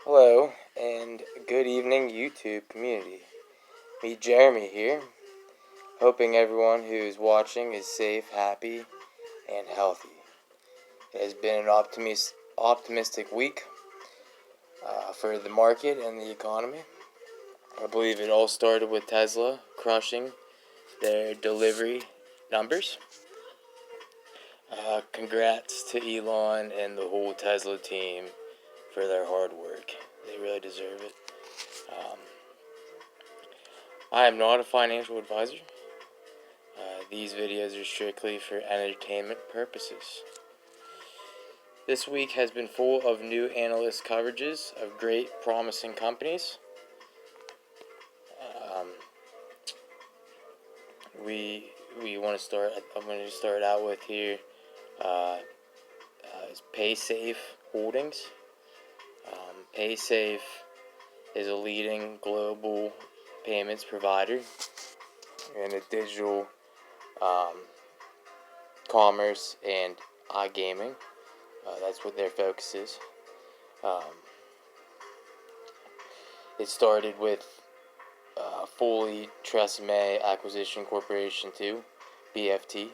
Hello, and good evening, YouTube community. Me, Jeremy, here. Hoping everyone who's watching is safe, happy, and healthy. It has been an optimistic week for the market and the economy. I believe it all started with Tesla crushing their delivery numbers. Congrats to Elon and the whole Tesla team for their hard work. They really deserve it. I am not a financial advisor. These videos are strictly for entertainment purposes. This week has been full of new analyst coverages of great, promising companies. We want to start. I'm going to start out with here. Is Paysafe Holdings. Paysafe is a leading global payments provider and a digital commerce and iGaming. That's what their focus is. It started with Foley Tresemme Acquisition Corporation 2, BFT,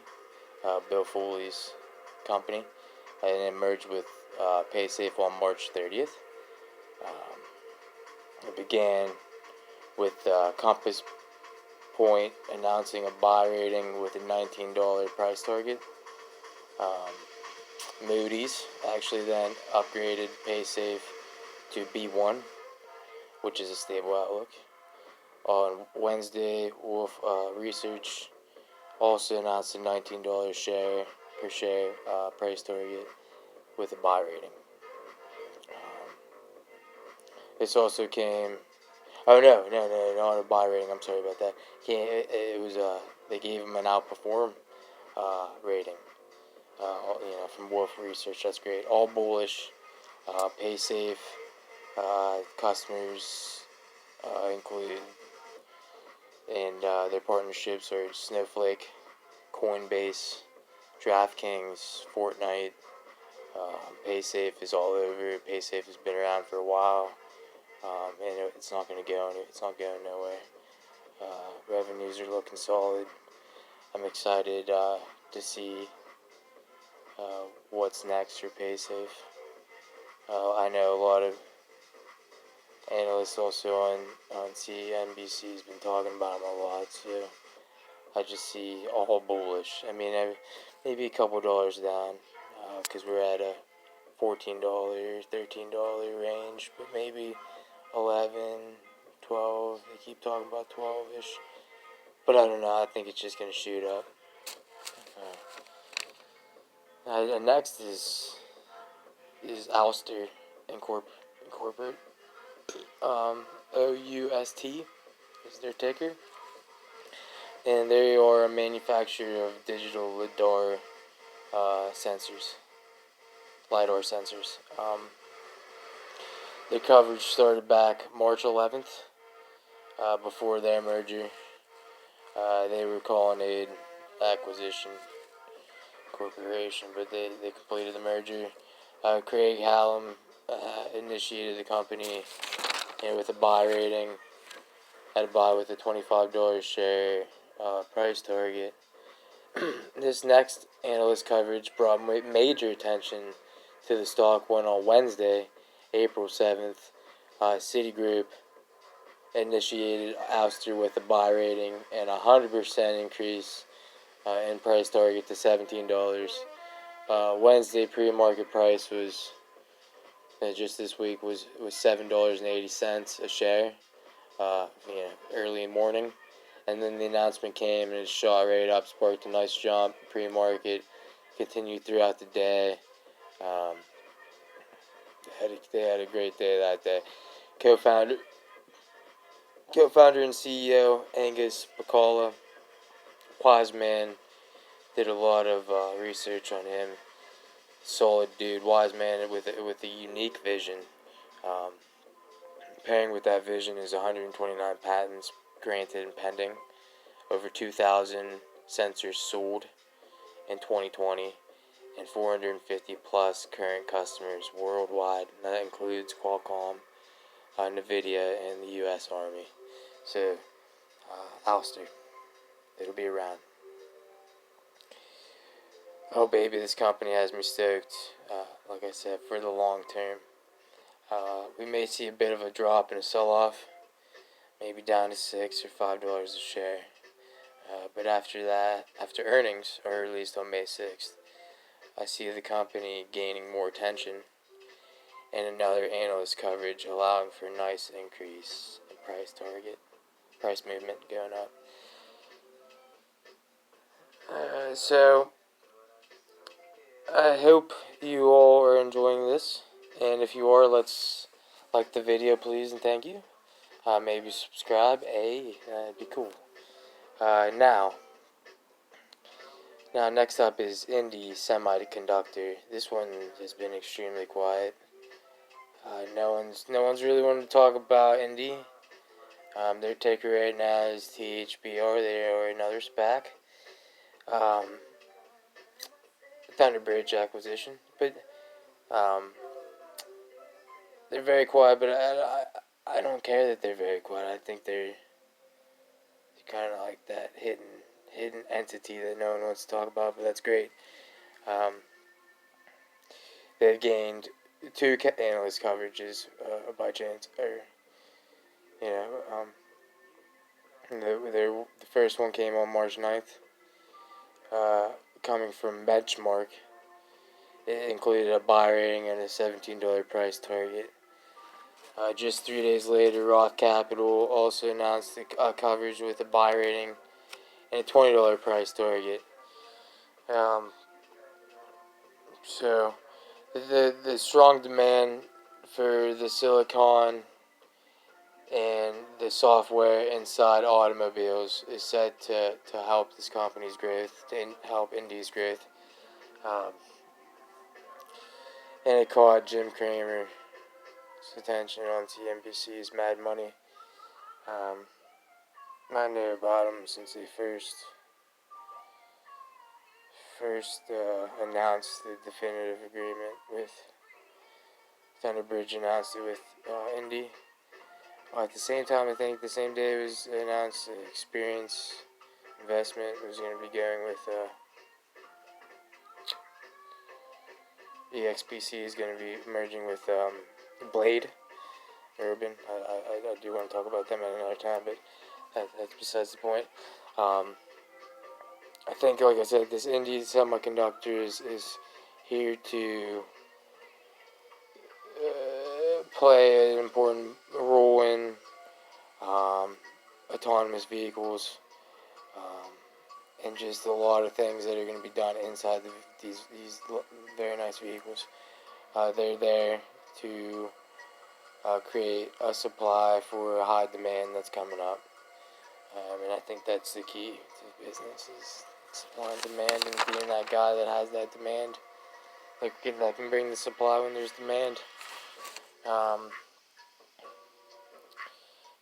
Bill Foley's company, and it merged with Paysafe on March 30th. It began with Compass Point announcing a buy rating with a $19 price target. Moody's actually then upgraded Paysafe to B1, which is a stable outlook. On Wednesday, Wolf Research also announced a $19 per share price target with a buy rating. This also came. Oh no, not a buy rating. I'm sorry about that. It was they gave him an outperform rating. From Wolf Research. That's great. All bullish. Paysafe customers include, and their partnerships are Snowflake, Coinbase, DraftKings, Fortnite. Paysafe is all over. Paysafe has been around for a while, and it's not going to go. It's not going nowhere. Revenues are looking solid. I'm excited to see what's next for Paysafe. I know a lot of analysts also on CNBC has been talking about them a lot, so I just see all bullish. I mean, maybe a couple dollars down, because we're at a $14, $13 range, but maybe 11, 12. They keep talking about 12-ish, but I don't know. I think it's just going to shoot up. Next is Oust Incorporate. OUST is their ticker, and they are a manufacturer of digital lidar sensors. Their coverage started back March 11th. Before their merger, they were calling it Acquisition Corporation, but they completed the merger. Craig Hallam initiated the company with a buy rating, had a buy with a $25 share price target. This next analyst coverage brought major attention to the stock when on Wednesday, April 7th, Citigroup initiated Ouster with a buy rating and a 100% increase in price target to $17. Wednesday pre-market price was just this week was $7.80 a share. Early in the morning, and then the announcement came and it shot right up, sparked a nice jump. Pre-market continued throughout the day. They had a great day that day. Co-founder and CEO Angus Bacala, wise man, did a lot of research on him. Solid dude, wise man with a unique vision. Pairing with that vision is 129 patents granted and pending, over 2,000 sensors sold in 2020, and 450 plus current customers worldwide. And that includes Qualcomm, NVIDIA and the U.S. Army. So, Oust, it'll be around. Oh baby, this company has me stoked. Like I said, for the long term. We may see a bit of a drop and a sell-off, maybe down to $6 or $5 a share. But after that, after earnings, or released on May 6th, I see the company gaining more attention and another analyst coverage, allowing for a nice increase in price movement going up. So I hope you all are enjoying this, and if you are, let's like the video, please, and thank you. Maybe subscribe. That'd be cool. Now, next up is INDY Semiconductor. This one has been extremely quiet. No one's really wanted to talk about INDY. Their ticker right now is Thbr. They are another SPAC. Thunderbridge acquisition, but they're very quiet. But I don't care that they're very quiet. I think they're kind of like that hidden entity that no one wants to talk about, but that's great. They've gained 2 analyst coverages by chance, or the first one came on March 9th, coming from Benchmark. It included a buy rating and a $17 price target. Just 3 days later, Roth Capital also announced the coverage with a buy rating and a $20 price target. So the strong demand for the silicon and the software inside automobiles is set to help this company's growth, to help INDY's growth. And it caught Jim Cramer's attention on CNBC's Mad Money. I knew about them since they first announced the definitive agreement with Thunderbridge, announced it with INDY. At the same time, I think the same day it was announced, Experience Investment was going to be going with EXPC is going to be merging with Blade Urban. I do want to talk about them at another time, but that's besides the point. I think, like I said, this INDY Semiconductor is here to play an important role in autonomous vehicles, and just a lot of things that are going to be done inside these very nice vehicles. They're there to create a supply for a high demand that's coming up, and I think that's the key to business, is supply and demand, and being that guy that has that demand, that can bring the supply when there's demand.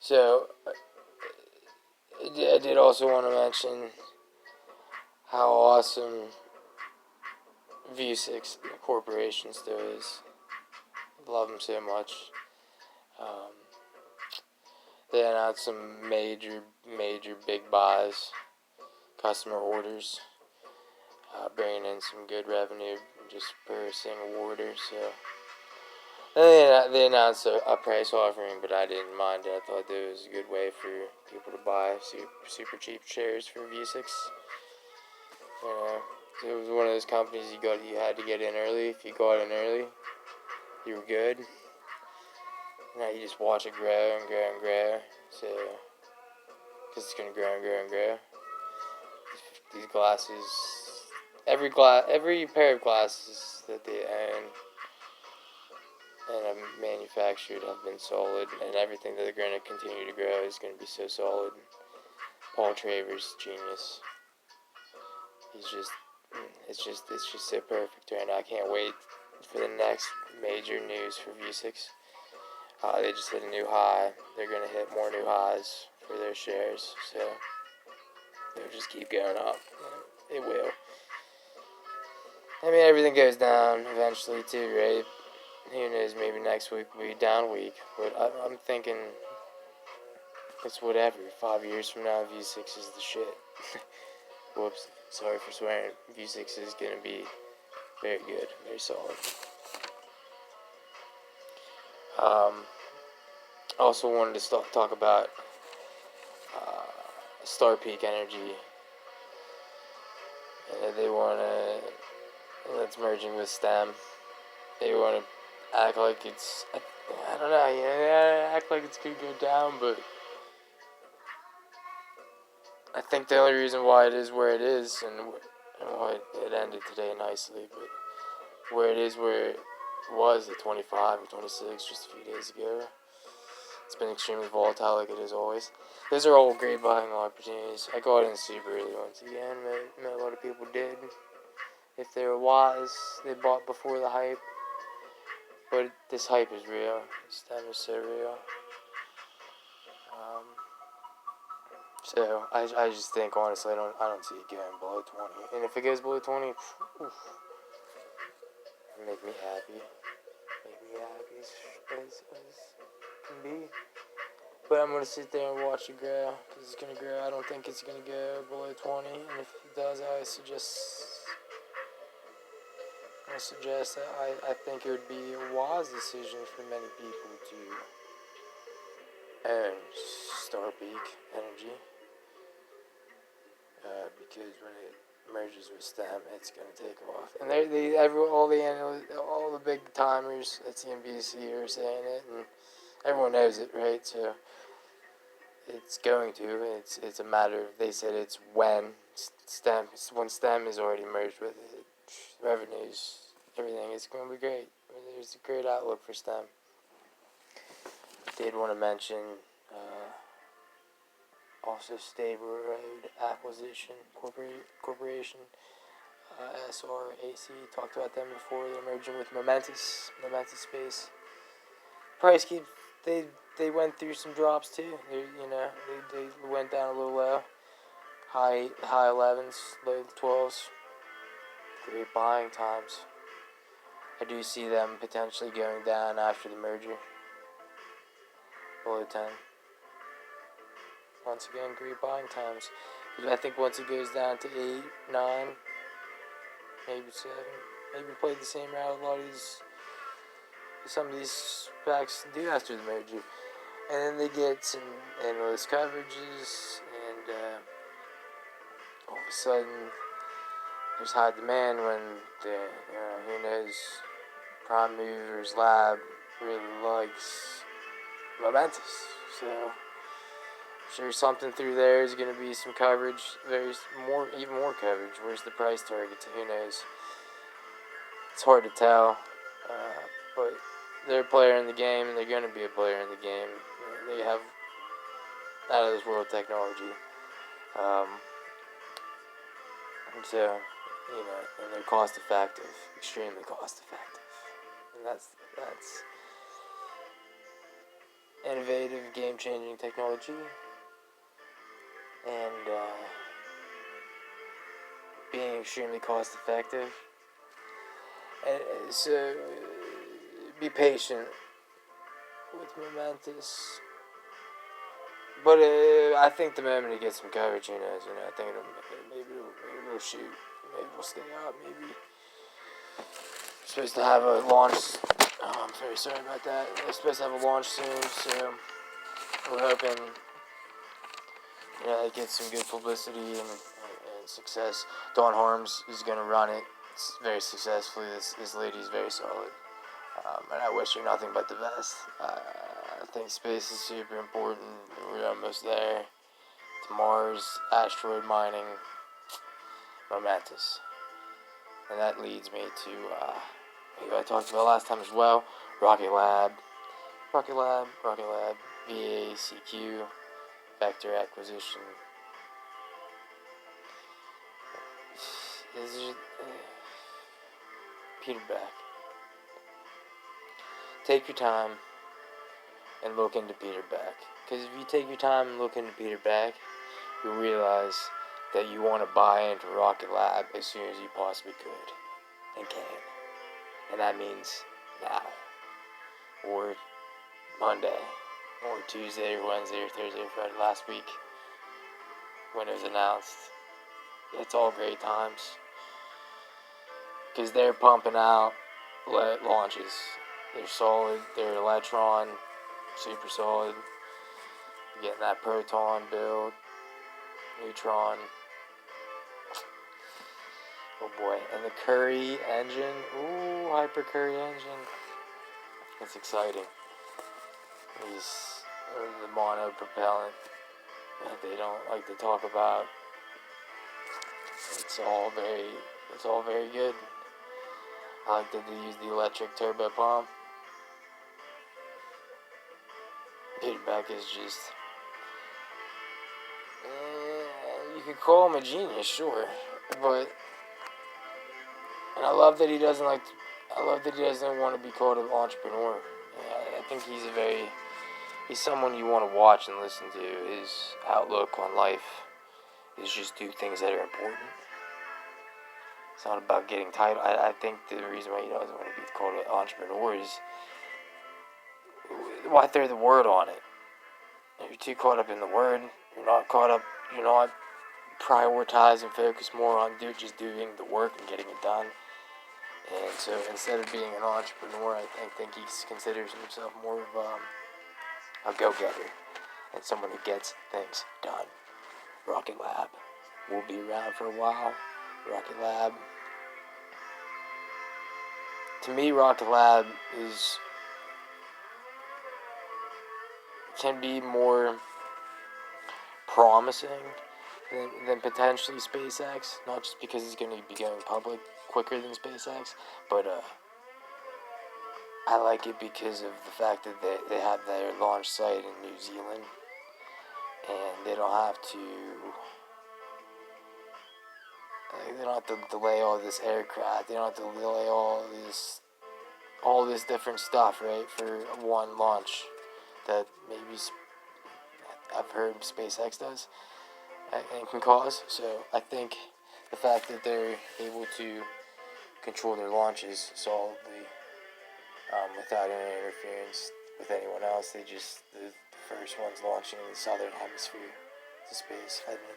So I did also want to mention how awesome V6 Corporation still is. Love them so much. They announced some major big buys, customer orders, bringing in some good revenue just per single order. So they announced a price offering, but I didn't mind it. I thought that was a good way for people to buy super cheap shares for V6. It was one of those companies you had to get in early. If you got in early, you were good. Now you just watch it grow and grow and grow. So, because it's gonna grow and grow and grow. These glasses, every pair of glasses that they own and have manufactured have been solid, and everything that they're going to continue to grow is going to be so solid. Paul Travers, genius. It's just so perfect right now. I can't wait for the next major news for V6. They just hit a new high. They're going to hit more new highs for their shares, so they'll just keep going up. It will. I mean, everything goes down eventually too, right? who knows, maybe next week will be a down week. But I'm thinking it's whatever. 5 years from now, V6 is the shit. Whoops, sorry for swearing. V6 is going to be very good, very solid. Also wanted to talk about Star Peak Energy. They want to, that's merging with Stem. They want to act like it's, I don't know, act like it's going to go down, but I think the only reason why it is where it is, and why it ended today nicely, but where it is where it was at 25 or 26 just a few days ago, it's been extremely volatile like it is always. Those are all great buying opportunities. I got in super early once again. A lot of people did. If they were wise, they bought before the hype. But this hype is real. This time is so real. So I just think honestly I don't see it going below 20. And if it goes below 20, oof, it'll make me happy. Make me happy as can be. But I'm going to sit there and watch it grow, because it's going to grow. I don't think it's going to go below 20, and if it does, I suggest that I think it would be a wise decision for many people to own Star Peak Energy, because when it merges with Stem, it's going to take off. And all the big timers at CNBC are saying it, and everyone knows it, right? So it's going to. It's a matter of, they said it's when Stem is already merged with it. Revenues, everything is going to be great. There's a great outlook for Stem. Did want to mention also Thbr Acquisition Corporation, SRAC. Talked about them before. They're merging with Mantis Space. Price keep they went through some drops too. They went down a little low. High 11s, low 12s. Great buying times. I do see them potentially going down after the merger. Below 10. Once again, great buying times. Because I think once it goes down to 8, 9, maybe 7, maybe play the same route a lot of some of these SPACs do after the merger. And then they get some analyst coverages, and all of a sudden there's high demand when who knows, Prime Movers Lab really likes Mantis. So sure, something through there is going to be some coverage. There's even more coverage. Where's the price target? Who knows? It's hard to tell. But they're a player in the game, and they're going to be a player in the game. They have out of this world technology. And so, and they're cost effective, extremely cost effective. And that's innovative, game-changing technology. And being extremely cost effective. And so be patient with Mantis. But I think the moment it gets some coverage, who knows? I think maybe it'll shoot. Maybe it'll stay up. Maybe it's supposed to have a launch. Oh, I'm very sorry about that. They're supposed to have a launch soon, so we're hoping it gets some good publicity and success. Dawn Harms is going to run it very successfully. This lady is very solid. And I wish her nothing but the best. I think space is super important. We're almost there. To Mars, asteroid mining, Mantis. And that leads me to who I talked about last time as well, Rocket Lab, VACQ, Vector Acquisition. This is Peter Beck. Take your time and look into Peter Beck. Because if you take your time and look into Peter Beck, you'll realize that you want to buy into Rocket Lab as soon as you possibly could and can. And that means now. or Monday, or Tuesday, or Wednesday, or Thursday, or Friday last week when it was announced. It's all great times because they're pumping out launches. They're solid. They're Electron, super solid. Getting that Proton build, Neutron. Oh boy, and the Curry engine. Ooh, Hyper Curry engine. It's exciting. These are the mono propellant that they don't like to talk about. It's all very good. I like that they use the electric turbo pump. Peter Beck is just, you could call him a genius, sure, but, and I love that he doesn't want to be called an entrepreneur. I think he's someone you want to watch and listen to. His outlook on life is just do things that are important. It's not about getting title. I think the reason why he doesn't want to be called an entrepreneur is why throw the word on it. You're too caught up in the word. You're not prioritized and focused more on just doing the work and getting it done. And so instead of being an entrepreneur, I think he considers himself more of a go-getter and someone who gets things done. Rocket Lab will be around for a while. Rocket Lab. To me, Rocket Lab can be more promising than potentially SpaceX. Not just because it's going to be going public quicker than SpaceX, but I like it because of the fact that they have their launch site in New Zealand, and they don't have to delay all this aircraft. They don't have to delay all this different stuff, right, for one launch that maybe I've heard SpaceX does and can cause. So I think the fact that they're able to control their launches solidly without any interference with anyone else, the first ones launching in the southern hemisphere to space. I mean,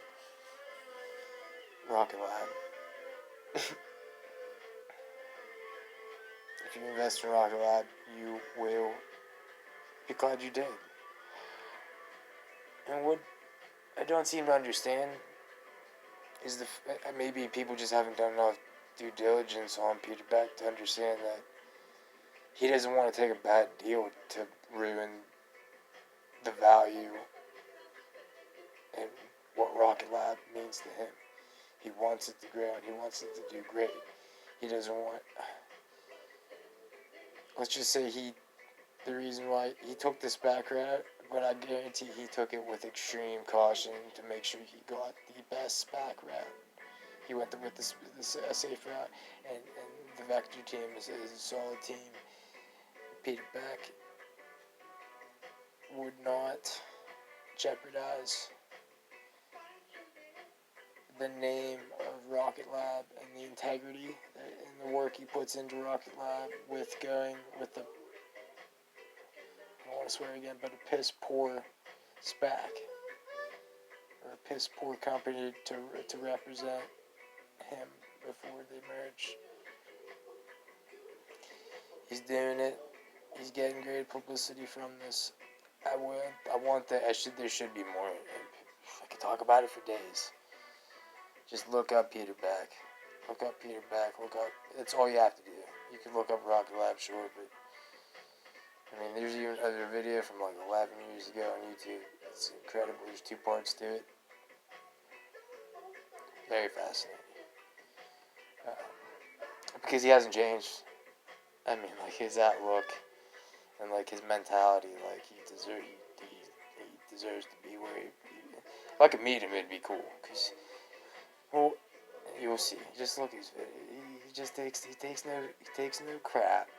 Rocket Lab. If you invest in Rocket Lab, you will be glad you did. And what I don't seem to understand is maybe people just haven't done enough due diligence on Peter Beck to understand that he doesn't want to take a bad deal to ruin the value and what Rocket Lab means to him. He wants it to grow and he wants it to do great. He doesn't want... Let's just say the reason why he took this back route, but I guarantee he took it with extreme caution to make sure he got the best back route. He went with a safe route, and the Vector team is a solid team. Peter Beck would not jeopardize the name of Rocket Lab and the integrity and the work he puts into Rocket Lab with going with the, I don't want to swear again, but a piss poor SPAC or a piss poor company to represent him before they merge. He's doing it. He's getting great publicity from this. There should be more. I could talk about it for days. Just look up Peter Beck. That's all you have to do. You can look up Rocket Lab, sure, but I mean, there's even another video from like 11 years ago on YouTube. It's incredible. There's 2 parts to it. Very fascinating. Because he hasn't changed. I mean, like his outlook and like his mentality, like he deserves to be where he. If I could meet him, it'd be cool. Cause, well, you'll see. Just look at his video. He takes no crap.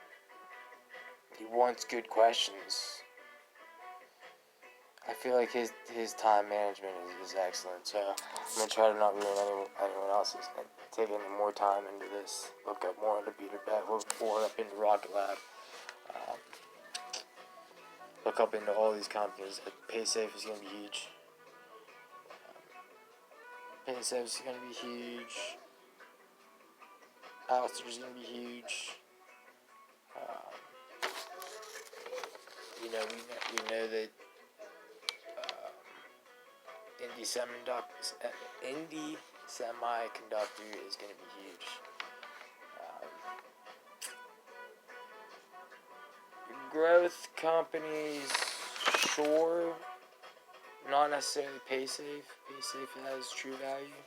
He wants good questions. I feel like his time management is excellent. So I'm gonna try to not ruin anyone else's. And take any more time into this. Look up more into Peter Beck. Look more up into Rocket Lab. look up into all these companies. Paysafe is going to be huge. Paysafe is going to be huge. Oust is going to be huge. We know that INDY Semiconductor is going to be huge. Growth companies, sure, not necessarily Paysafe. Paysafe has true value,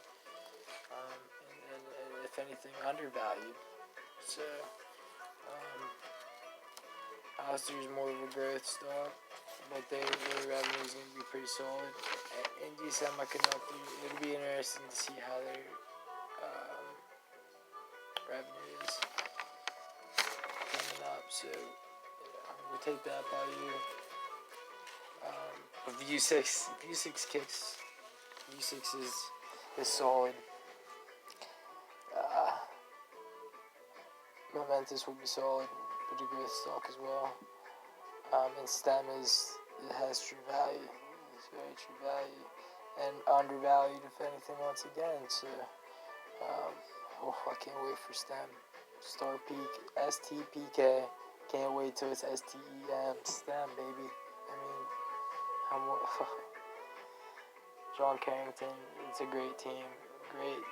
and if anything, undervalued. So, Oust is more of a growth stock, but their revenue is going to be pretty solid. And INDY Semiconductor, it'll be interesting to see how their revenue is coming up. So, we'll take that by you. Vuzi kicks. Vuzi is solid. Mantis will be solid, but a growth stock as well. And Ststem has true value. It's very true value, and undervalued if anything once again. So, I can't wait for Ststem. Star Peak, STPK. Can't wait till it's STEM. Ststem, baby. I mean, John Carrington. It's a great team. Great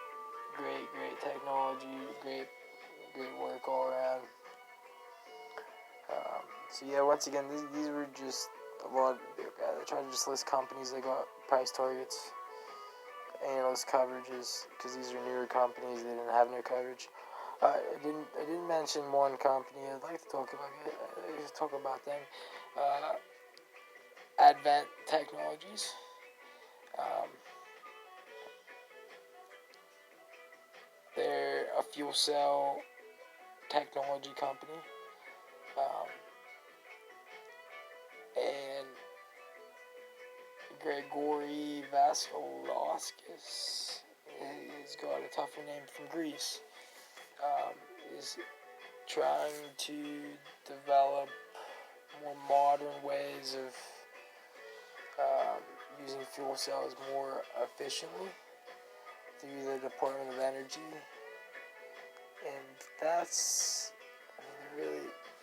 technology. Great work all around. So yeah, once again, these were just a lot. I tried to just list companies that got price targets, analyst coverages, because these are newer companies. They didn't have no coverage. I didn't mention one company. I'd like to talk about them. Advent Technologies. They're a fuel cell technology company. And Gregory Vasilauskis, he's got a tougher name from Greece, is trying to develop more modern ways of using fuel cells more efficiently through the Department of Energy, and that's,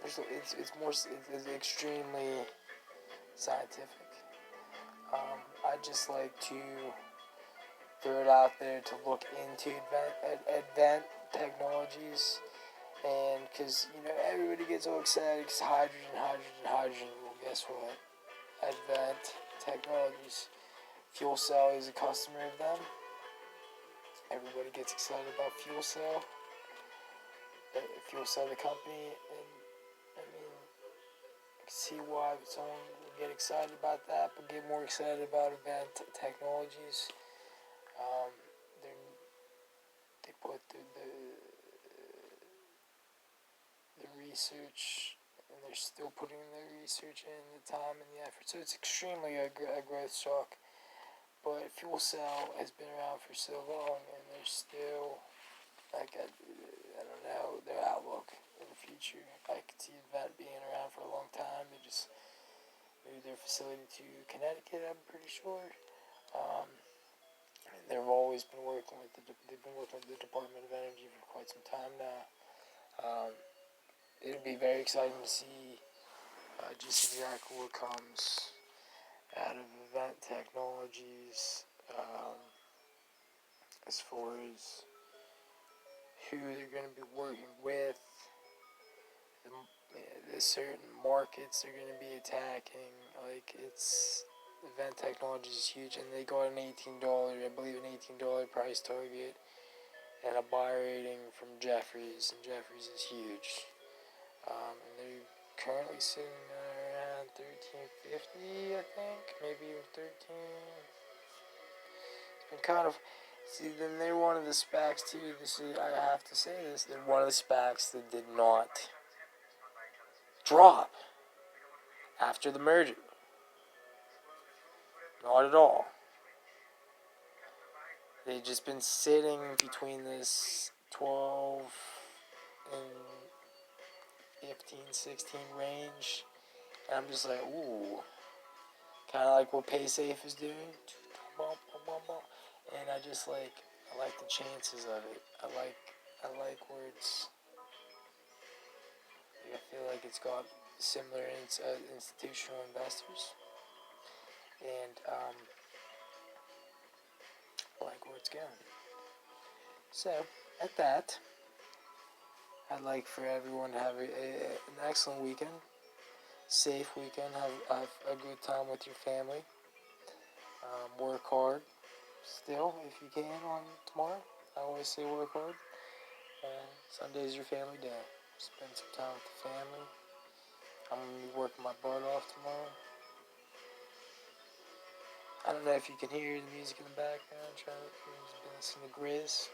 it's extremely scientific. I'd just like to throw it out there to look into advanced technologies, and because everybody gets all excited because hydrogen. Well, guess what? Advanced Technologies, fuel cell is a customer of them. Everybody gets excited about fuel cell the company, and I can see why someone would get excited about that, but get more excited about Advanced Technologies. They put the research, and they're still putting the research in, the time and the effort, so it's extremely a growth stock. But fuel cell has been around for so long, and they're still, I don't know, their outlook in the future. I could see Advent being around for a long time. They just moved their facility to Connecticut, I'm pretty sure. And they've always been working with the Department of Energy for quite some time now. It'll be very exciting to see just exactly what comes out of Advent Technologies, as far as who they're going to be working with, the certain markets they're going to be attacking. Advent Technologies is huge, and they got an $18 price target, and a buy rating from Jefferies, and Jefferies is huge. And they're currently sitting around $13.50, I think, maybe even $13. It's been kind of, then they're one of the SPACs too. I have to say this, they're one of the SPACs that did not drop after the merger. Not at all. They've just been sitting between this 12 and 15, 16 range. And I'm just like, ooh. Kind of like what Paysafe is doing. And I like the chances of it. I like where it's, I feel like it's got similar institutional investors. And I like where it's going. So, at that, I'd like for everyone to have an excellent weekend. Safe weekend. Have a good time with your family. Work hard still if you can on tomorrow. I always say work hard. Sunday's your family day. Spend some time with the family. I'm going to be working my butt off tomorrow. I don't know if you can hear the music in the background. Been listening to Grizz.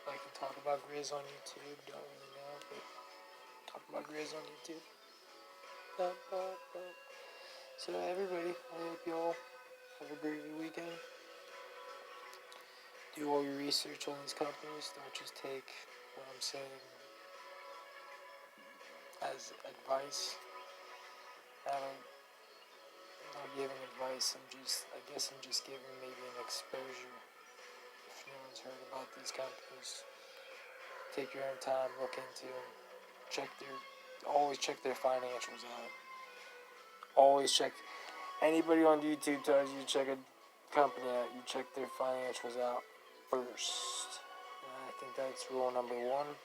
I can talk about Grizz on YouTube. Don't really know, but talk about Grizz on YouTube. So everybody, I hope you all have a great weekend. Do all your research on these companies. Don't just take what I'm saying as advice. I'm not giving advice. I guess I'm just giving maybe an exposure. If no one's heard about these companies, take your own time, look into them. Always check their financials out. Always check. Anybody on YouTube tells you to check a company out, you check their financials out first. And I think that's rule number 1.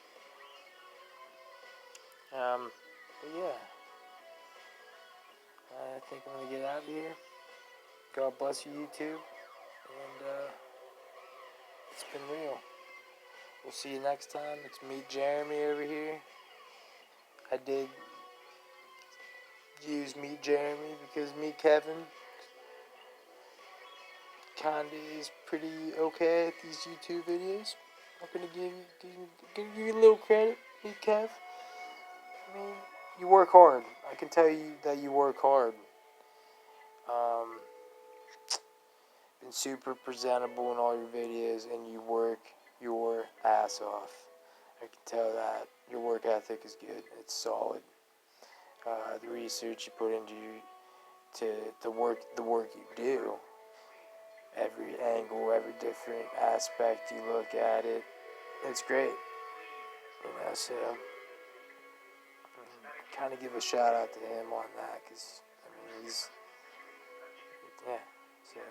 But yeah, I think I'm gonna get out of here. God bless you, YouTube, and it's been real. We'll see you next time. It's Meet Jeremy over here. I did use Meet Jeremy because Meet Kevin kinda is pretty okay at these YouTube videos. I'm gonna give you a little credit, Meet Kev. I mean, you work hard. I can tell you that you work hard. Been super presentable in all your videos, and you work your ass off. I can tell that your work ethic is good. It's solid. The research you put into the work you do, every angle, every different aspect you look at it, it's great. So kind of give a shout out to him on that, because he's so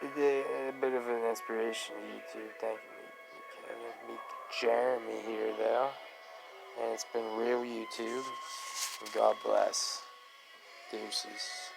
a bit of an inspiration to YouTube. Thank you, Meet Jeremy here though, and it's been real YouTube. God bless. Deuces.